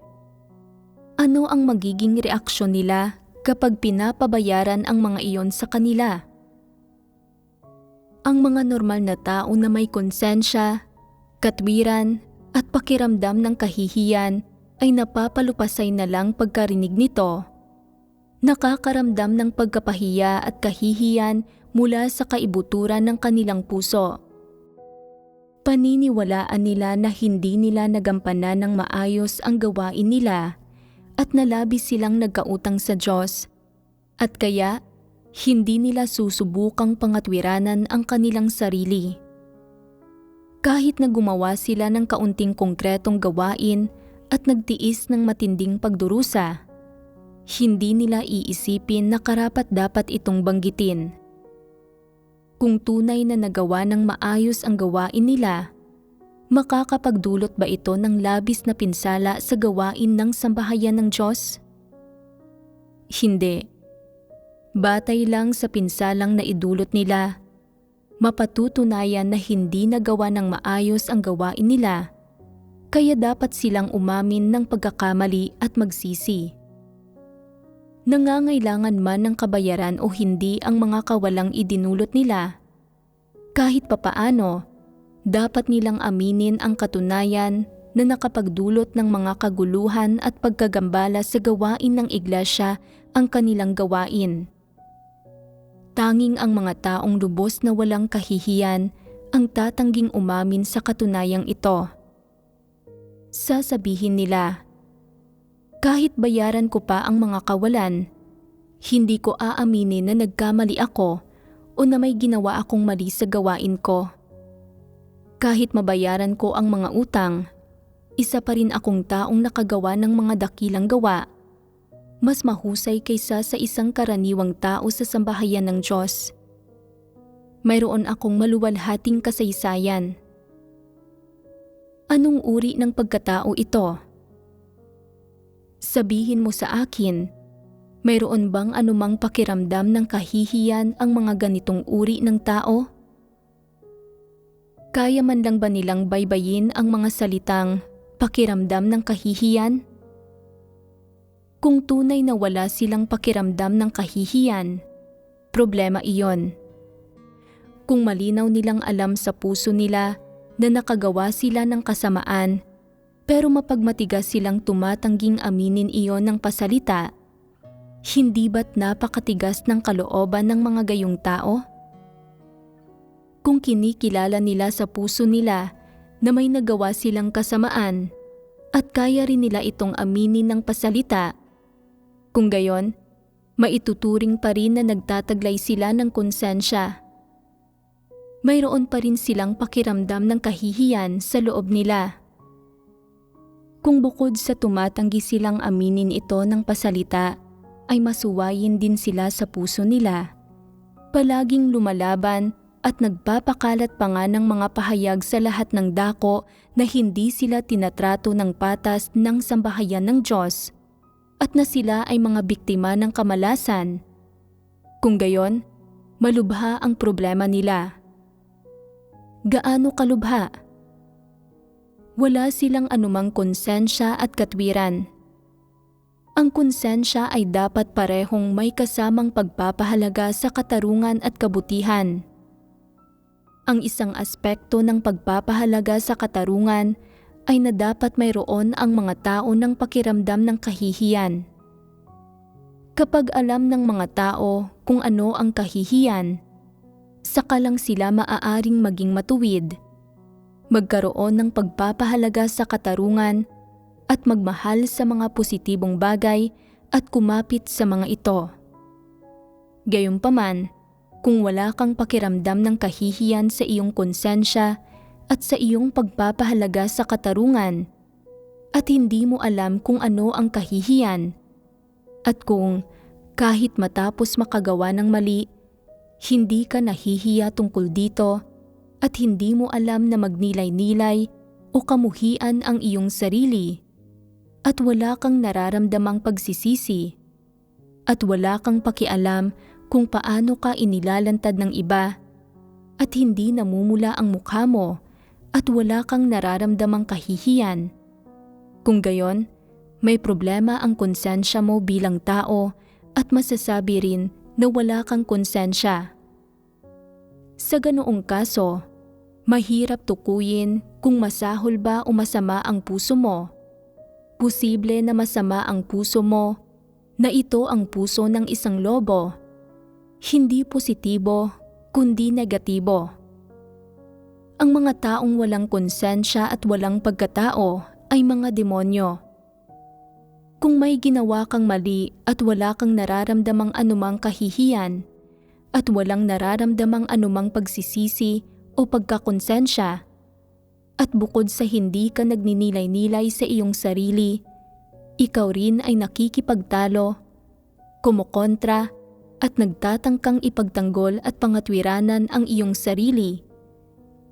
Ano ang magiging reaksyon nila kapag pinapabayaran ang mga iyon sa kanila? Ang mga normal na tao na may konsensya, katwiran, at pakiramdam ng kahihiyan ay napapalupasay na lang pagkarinig nito. Nakakaramdam ng pagkapahiya at kahihiyan mula sa kaibuturan ng kanilang puso. Paniniwalaan nila na hindi nila nagampanan ng maayos ang gawain nila at nalabis silang nagkautang sa Diyos, at kaya hindi nila susubukang pangatwiranan ang kanilang sarili. Kahit na gumawa sila ng kaunting konkretong gawain at nagtiis ng matinding pagdurusa, hindi nila iisipin na karapat-dapat itong banggitin. Kung tunay na nagawa ng maayos ang gawain nila, makakapagdulot ba ito ng labis na pinsala sa gawain ng sambahayan ng Diyos? Hindi. Batay lang sa pinsalang naidulot nila, mapatutunayan na hindi nagawa ng maayos ang gawain nila, kaya dapat silang umamin ng pagkakamali at magsisi. Nangangailangan man ng kabayaran o hindi ang mga kawalang idinulot nila, kahit papaano, dapat nilang aminin ang katunayan na nakapagdulot ng mga kaguluhan at pagkagambala sa gawain ng iglesia ang kanilang gawain. Tanging ang mga taong lubos na walang kahihiyan ang tatangging umamin sa katunayang ito. Sasabihin nila, kahit bayaran ko pa ang mga kawalan, hindi ko aaminin na nagkamali ako o na may ginawa akong mali sa gawain ko. Kahit mabayaran ko ang mga utang, isa pa rin akong taong nakagawa ng mga dakilang gawa, mas mahusay kaysa sa isang karaniwang tao sa sambahayan ng Diyos. Mayroon akong maluwalhating kasaysayan. Anong uri ng pagkatao ito? Sabihin mo sa akin, mayroon bang anumang pakiramdam ng kahihiyan ang mga ganitong uri ng tao? Kaya man lang ba nilang baybayin ang mga salitang pakiramdam ng kahihiyan? Kung tunay na wala silang pakiramdam ng kahihiyan, problema iyon. Kung malinaw nilang alam sa puso nila na nakagawa sila ng kasamaan, pero mapagmatigas silang tumatangging aminin iyon ng pasalita, hindi ba't napakatigas ng kalooban ng mga gayong tao? Kung kinikilala nila sa puso nila na may nagawa silang kasamaan at kaya rin nila itong aminin ng pasalita, kung gayon, maituturing pa rin na nagtataglay sila ng konsensya. Mayroon pa rin silang pakiramdam ng kahihiyan sa loob nila. Kung bukod sa tumatanggi silang aminin ito ng pasalita, ay masuwayin din sila sa puso nila, palaging lumalaban at nagpapakalat pa nga ng mga pahayag sa lahat ng dako na hindi sila tinatrato ng patas ng sambahayan ng Diyos at na sila ay mga biktima ng kamalasan. Kung gayon, malubha ang problema nila. Gaano kalubha? Wala silang anumang konsensya at katwiran. Ang konsensya ay dapat parehong may kasamang pagpapahalaga sa katarungan at kabutihan. Ang isang aspekto ng pagpapahalaga sa katarungan ay na dapat mayroon ang mga tao ng pakiramdam ng kahihiyan. Kapag alam ng mga tao kung ano ang kahihiyan, saka lang sila maaaring maging matuwid, magkaroon ng pagpapahalaga sa katarungan at magmahal sa mga positibong bagay at kumapit sa mga ito. Gayunpaman, kung wala kang pakiramdam ng kahihiyan sa iyong konsensya at sa iyong pagpapahalaga sa katarungan, at hindi mo alam kung ano ang kahihiyan, at kung kahit matapos makagawa ng mali, hindi ka nahihiya tungkol dito at hindi mo alam na magnilay-nilay o kamuhian ang iyong sarili, at wala kang nararamdamang pagsisisi, at wala kang pakialam kung paano ka inilalantad ng iba, at hindi namumula ang mukha mo, at wala kang nararamdamang kahihiyan. Kung gayon, may problema ang konsensya mo bilang tao at masasabi rin na wala kang konsensya. Sa ganoong kaso, mahirap tukuyin kung masahol ba o masama ang puso mo. Posible na masama ang puso mo, na ito ang puso ng isang lobo. Hindi positibo, kundi negatibo. Ang mga taong walang konsensya at walang pagkatao ay mga demonyo. Kung may ginawa kang mali at wala kang nararamdamang anumang kahihiyan, at walang nararamdamang anumang pagsisisi o pagkakonsensya, at bukod sa hindi ka nagninilay-nilay sa iyong sarili, ikaw rin ay nakikipagtalo, kumukontra, at nagtatangkang ipagtanggol at pangatwiranan ang iyong sarili.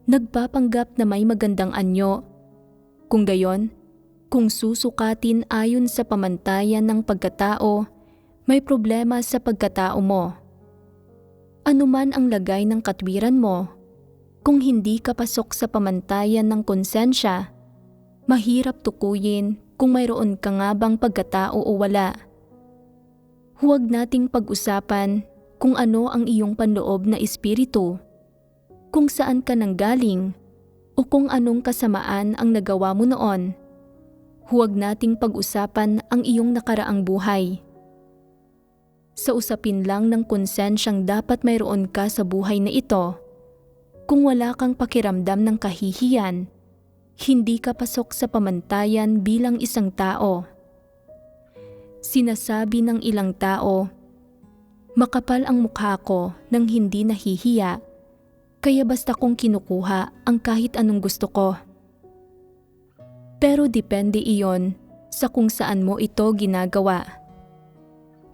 Nagpapanggap na may magandang anyo. Kung gayon, kung susukatin ayon sa pamantayan ng pagkatao, may problema sa pagkatao mo. Ano man ang lagay ng katwiran mo, kung hindi ka pasok sa pamantayan ng konsensya, mahirap tukuyin kung mayroon ka nga bang pagkatao o wala. Huwag nating pag-usapan kung ano ang iyong panloob na espiritu, kung saan ka nanggaling, o kung anong kasamaan ang nagawa mo noon. Huwag nating pag-usapan ang iyong nakaraang buhay. Sa usapin lang ng konsensyang dapat mayroon ka sa buhay na ito, kung wala kang pakiramdam ng kahihiyan, hindi ka pasok sa pamantayan bilang isang tao. Sinasabi ng ilang tao, makapal ang mukha ko nang hindi nahihiya, kaya basta kong kinukuha ang kahit anong gusto ko. Pero depende iyon sa kung saan mo ito ginagawa.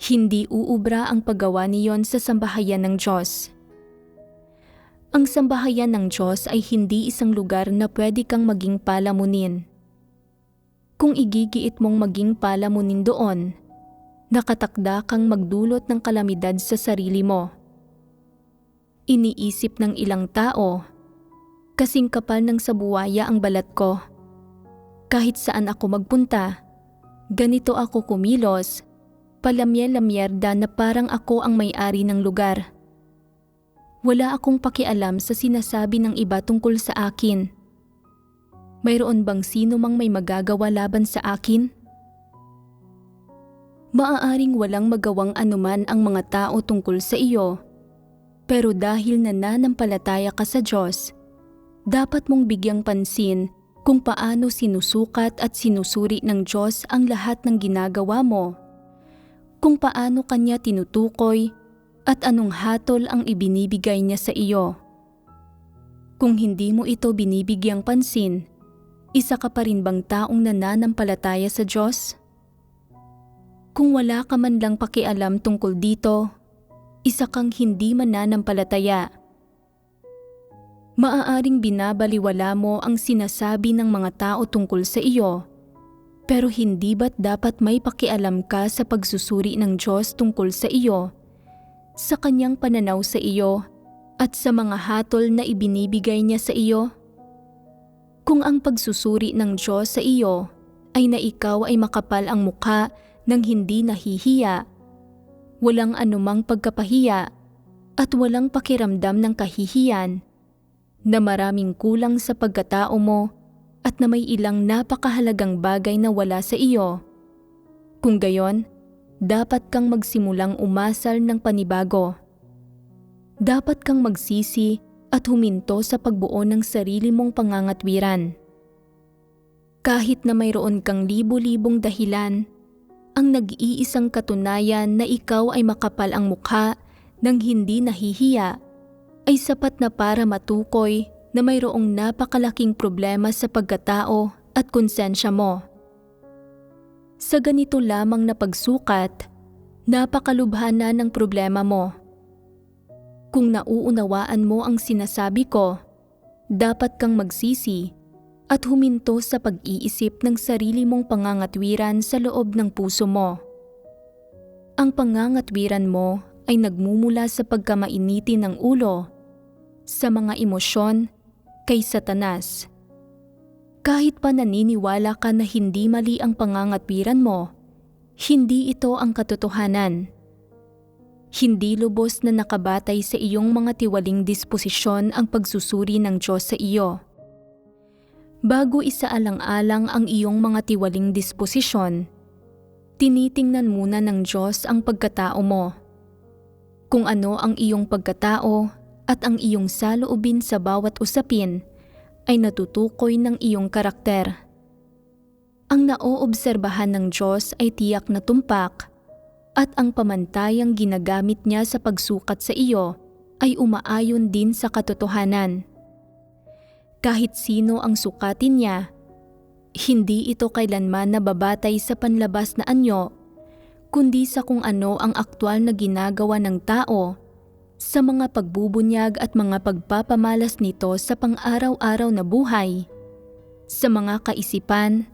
Hindi uubra ang paggawa niyon sa sambahayan ng Diyos. Ang sambahayan ng Diyos ay hindi isang lugar na pwede kang maging palamunin. Kung igigiit mong maging palamunin doon, nakatakda kang magdulot ng kalamidad sa sarili mo. Iniisip ng ilang tao, kasing kapal ng sabuwaya ang balat ko. Kahit saan ako magpunta, ganito ako kumilos, palamye-lamyerda na parang ako ang may-ari ng lugar. Wala akong pakialam sa sinasabi ng iba tungkol sa akin. Mayroon bang sino mang may magagawa laban sa akin? Maaaring walang magawang anuman ang mga tao tungkol sa iyo, pero dahil nananampalataya ka sa Diyos, dapat mong bigyang pansin kung paano sinusukat at sinusuri ng Diyos ang lahat ng ginagawa mo, kung paano Kanya tinutukoy at anong hatol ang ibinibigay niya sa iyo. Kung hindi mo ito binibigyang pansin, isa ka pa rin bang taong nananampalataya sa Diyos? Kung wala ka man lang pakialam tungkol dito, isa kang hindi mananampalataya. Maaaring binabaliwala mo ang sinasabi ng mga tao tungkol sa iyo, pero hindi ba't dapat may pakialam ka sa pagsusuri ng Diyos tungkol sa iyo, sa Kanyang pananaw sa iyo, at sa mga hatol na ibinibigay niya sa iyo? Kung ang pagsusuri ng Diyos sa iyo ay na ikaw ay makapal ang mukha nang hindi nahihiya, walang anumang pagkapahiya, at walang pakiramdam ng kahihiyan, na maraming kulang sa pagkatao mo at na may ilang napakahalagang bagay na wala sa iyo. Kung gayon, dapat kang magsimulang umasal ng panibago. Dapat kang magsisi at huminto sa pagbuo ng sarili mong pangangatwiran. Kahit na mayroon kang libo-libong dahilan, ang nag-iisang katunayan na ikaw ay makapal ang mukha nang hindi nahihiya ay sapat na para matukoy na mayroong napakalaking problema sa pagkatao at konsensya mo. Sa ganito lamang na pagsukat, napakalubha na ng problema mo. Kung nauunawaan mo ang sinasabi ko, dapat kang magsisi at huminto sa pag-iisip ng sarili mong pangangatwiran sa loob ng puso mo. Ang pangangatwiran mo ay nagmumula sa pagkamainiti ng ulo, sa mga emosyon, kay Satanas. Kahit pa naniniwala ka na hindi mali ang pangangatwiran mo, hindi ito ang katotohanan. Hindi lubos na nakabatay sa iyong mga tiwaling disposisyon ang pagsusuri ng Diyos sa iyo. Bago isaalang-alang ang iyong mga tiwaling disposisyon, tinitingnan muna ng Diyos ang pagkatao mo. Kung ano ang iyong pagkatao at ang iyong saloobin sa bawat usapin ay natutukoy ng iyong karakter. Ang naoobserbahan ng Diyos ay tiyak na tumpak at ang pamantayang ginagamit niya sa pagsukat sa iyo ay umaayon din sa katotohanan. Kahit sino ang sukatin niya, hindi ito kailanman nababatay sa panlabas na anyo, kundi sa kung ano ang aktwal na ginagawa ng tao sa mga pagbubunyag at mga pagpapamalas nito sa pang-araw-araw na buhay, sa mga kaisipan,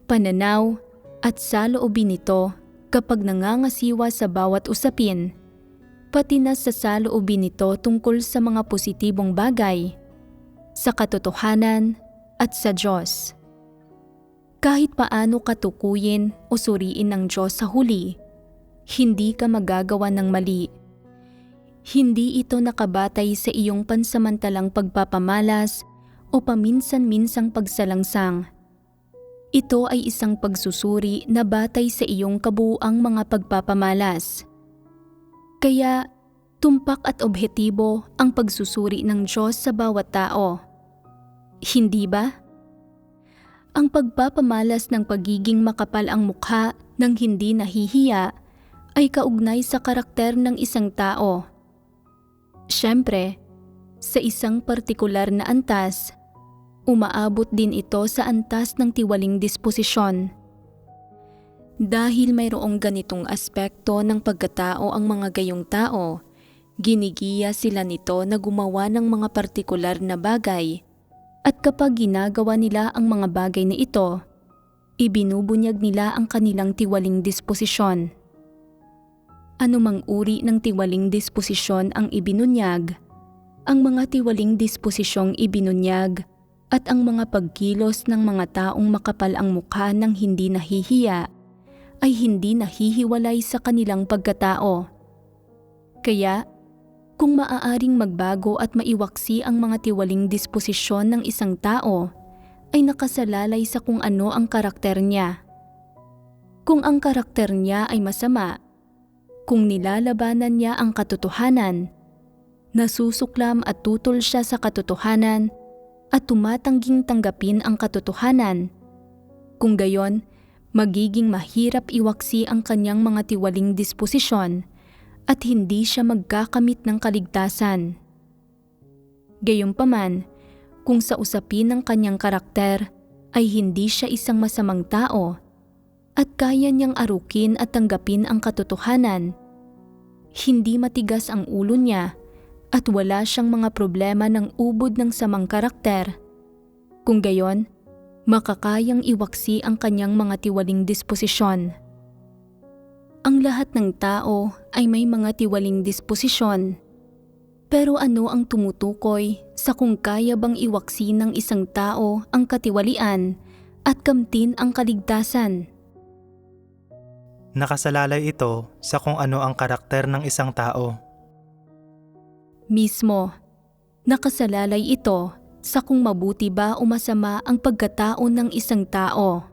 pananaw at saloobin nito kapag nangangasiwa sa bawat usapin, pati na sa saloobin nito tungkol sa mga positibong bagay, sa katotohanan at sa Diyos. Kahit paano katukuyin o suriin ng Diyos sa huli, hindi ka magagawa ng mali. Hindi ito nakabatay sa iyong pansamantalang pagpapamalas o paminsan-minsang pagsalangsang. Ito ay isang pagsusuri na batay sa iyong kabuuang mga pagpapamalas. Kaya, tumpak at objektibo ang pagsusuri ng Diyos sa bawat tao. Hindi ba? Ang pagpapamalas ng pagiging makapal ang mukha ng hindi nahihiya ay kaugnay sa karakter ng isang tao. Siyempre, sa isang partikular na antas, umaabot din ito sa antas ng tiwaling disposisyon. Dahil mayroong ganitong aspekto ng pagkatao ang mga gayong tao, ginigiya sila nito na gumawa ng mga partikular na bagay at kapag ginagawa nila ang mga bagay na ito, ibinubunyag nila ang kanilang tiwaling disposisyon. Anumang uri ng tiwaling disposisyon ang ibinunyag, ang mga tiwaling disposisyong ibinunyag at ang mga pagkilos ng mga taong makapal ang mukha ng hindi nahihiya ay hindi nahihiwalay sa kanilang pagkatao. Kaya, kung maaaring magbago at maiwaksi ang mga tiwaling disposisyon ng isang tao, ay nakasalalay sa kung ano ang karakter niya. Kung ang karakter niya ay masama, kung nilalabanan niya ang katotohanan, nasusuklam at tutol siya sa katotohanan at tumatangging tanggapin ang katotohanan, kung gayon, magiging mahirap iwaksi ang kanyang mga tiwaling disposisyon at hindi siya magkakamit ng kaligtasan. Gayunpaman, kung sa usapin ng kanyang karakter ay hindi siya isang masamang tao at kaya niyang arukin at tanggapin ang katotohanan, hindi matigas ang ulo niya at wala siyang mga problema ng ubod ng samang karakter, kung gayon, makakayang iwaksi ang kanyang mga tiwaling disposisyon. Ang lahat ng tao ay may mga tiwaling disposisyon. Pero ano ang tumutukoy sa kung kaya bang iwaksi ng isang tao ang katiwalian at kamtin ang kaligtasan? Nakasalalay ito sa kung ano ang karakter ng isang tao. Mismo, nakasalalay ito sa kung mabuti ba o masama ang pagkatao ng isang tao.